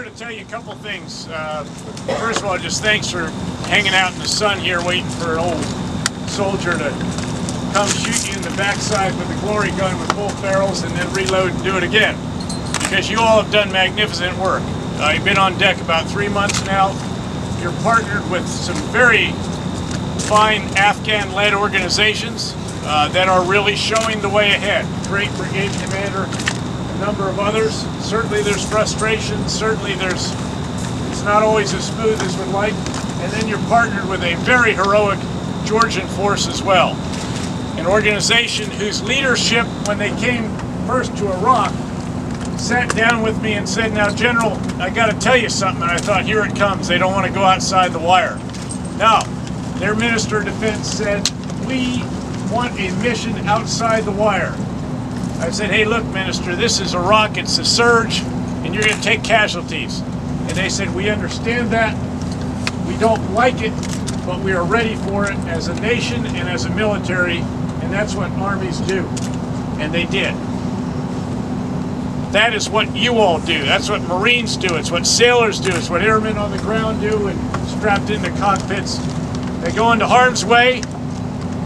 to tell you a couple things. First of all, just thanks for hanging out in the sun here waiting for an old soldier to come shoot you in the backside with a glory gun with full barrels and then reload and do it again. Because you all have done magnificent work. You've been on deck about 3 months now. You're partnered with some very fine Afghan-led organizations that are really showing the way ahead. Great brigade commander, a number of others. Certainly there's frustration, certainly it's not always as smooth as we'd like. And then you're partnered with a very heroic Georgian force as well. An organization whose leadership, when they came first to Iraq, sat down with me and said, "Now, General, I got to tell you something." And I thought, here it comes. They don't want to go outside the wire. No, their Minister of Defense said, "We want a mission outside the wire." I said, "Hey, look, Minister, this is Iraq. It's a surge, and you're going to take casualties." And they said, "We understand that. We don't like it, but we are ready for it as a nation and as a military, and that's what armies do." And they did. That is what you all do. That's what Marines do. It's what sailors do. It's what airmen on the ground do and strapped into cockpits. They go into harm's way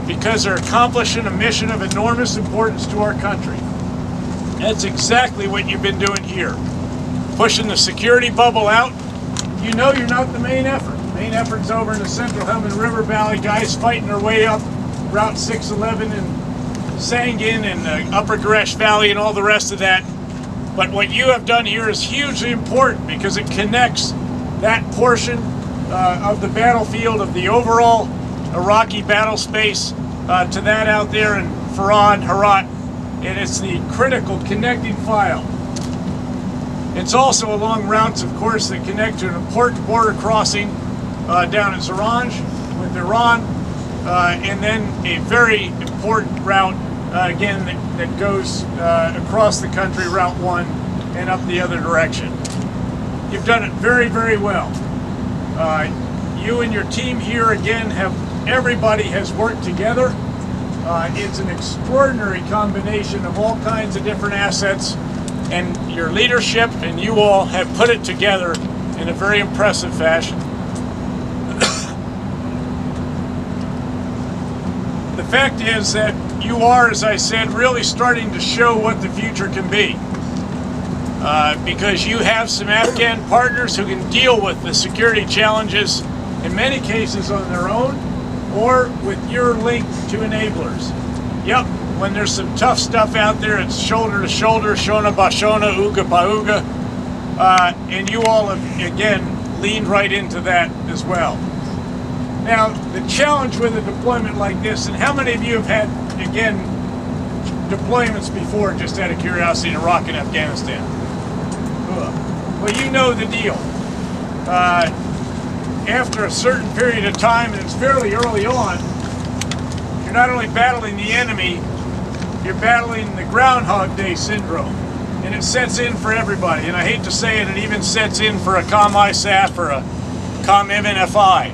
because they're accomplishing a mission of enormous importance to our country. That's exactly what you've been doing here. Pushing the security bubble out. You know you're not the main effort. The main effort's over in the Central Helmand River Valley, guys fighting their way up Route 611 and Sangin and the Upper Gresh Valley and all the rest of that. But what you have done here is hugely important because it connects that portion of the battlefield, of the overall Iraqi battle space, to that out there in Farah, Herat, and it's the critical connecting file. It's also along routes, of course, that connect to an important border crossing down at Zaranj with Iran, and then a very important route again that goes across the country, Route 1, and up the other direction. You've done it very, very well. You and your team here again everybody has worked together. It's an extraordinary combination of all kinds of different assets, and your leadership and you all have put it together in a very impressive fashion. The fact is that you are, as I said, really starting to show what the future can be. Because you have some Afghan partners who can deal with the security challenges, in many cases on their own, or with your link to enablers. Yep, when there's some tough stuff out there, it's shoulder to shoulder, shona ba shona, uga ba uga, and you all have, again, leaned right into that as well. Now, the challenge with a deployment like this, and how many of you have had, again, deployments before, just out of curiosity, in Iraq and Afghanistan? Well, you know the deal. After a certain period of time, and it's fairly early on, you're not only battling the enemy, you're battling the Groundhog Day syndrome. And it sets in for everybody. And I hate to say it, it even sets in for a COM-ISAF or a COM-MNFI.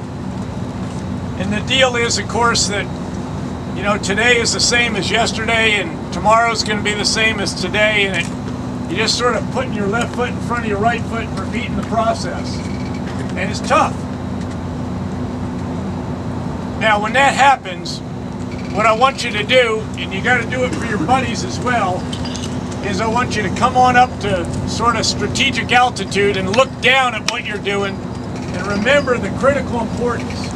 And the deal is, of course, that, you know, today is the same as yesterday, and tomorrow's going to be the same as today, and you're just sort of putting your left foot in front of your right foot and repeating the process. And it's tough. Now, when that happens, what I want you to do, and you got to do it for your buddies as well, is I want you to come on up to sort of strategic altitude and look down at what you're doing, and remember the critical importance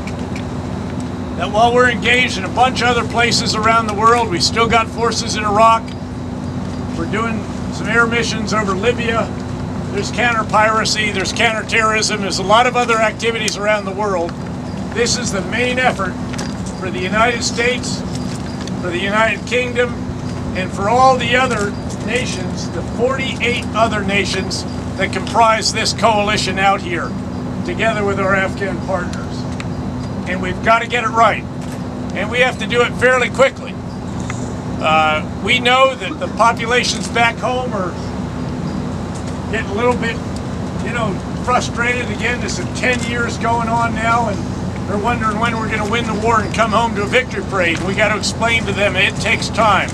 that while we're engaged in a bunch of other places around the world, we still got forces in Iraq. We're doing some air missions over Libya. There's counter-piracy, there's counter-terrorism, there's a lot of other activities around the world. This is the main effort for the United States, for the United Kingdom, and for all the other nations, the 48 other nations that comprise this coalition out here, together with our Afghan partners. And we've got to get it right. And we have to do it fairly quickly. We know that the populations back home are getting a little bit, you know, frustrated. Again, this is 10 years going on now, and they're wondering when we're going to win the war and come home to a victory parade. We got to explain to them it takes time.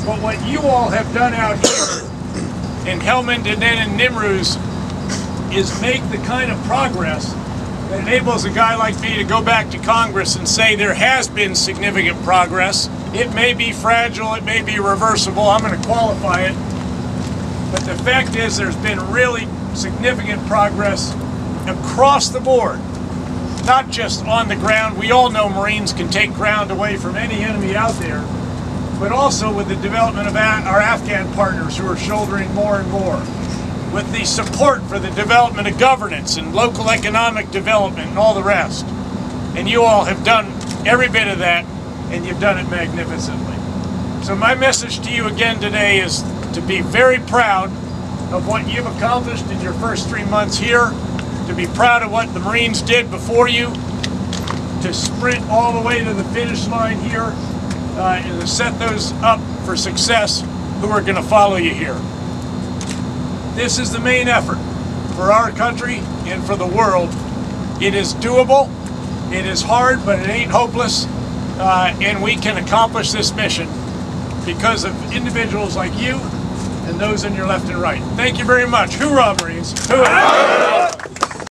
But what you all have done out here in Helmand and then in Nimruz is make the kind of progress that enables a guy like me to go back to Congress and say there has been significant progress. It may be fragile, it may be reversible, I'm going to qualify it, but the fact is there's been really significant progress across the board, not just on the ground. We all know Marines can take ground away from any enemy out there, but also with the development of our Afghan partners who are shouldering more and more, with the support for the development of governance and local economic development and all the rest. And you all have done every bit of that, and you've done it magnificently. So my message to you again today is to be very proud of what you've accomplished in your first 3 months here, to be proud of what the Marines did before you, to sprint all the way to the finish line here, and to set those up for success who are going to follow you here. This is the main effort for our country and for the world. It is doable, it is hard, but it ain't hopeless, and we can accomplish this mission because of individuals like you and those on your left and right. Thank you very much. Hoorah, Marines. Hoorah.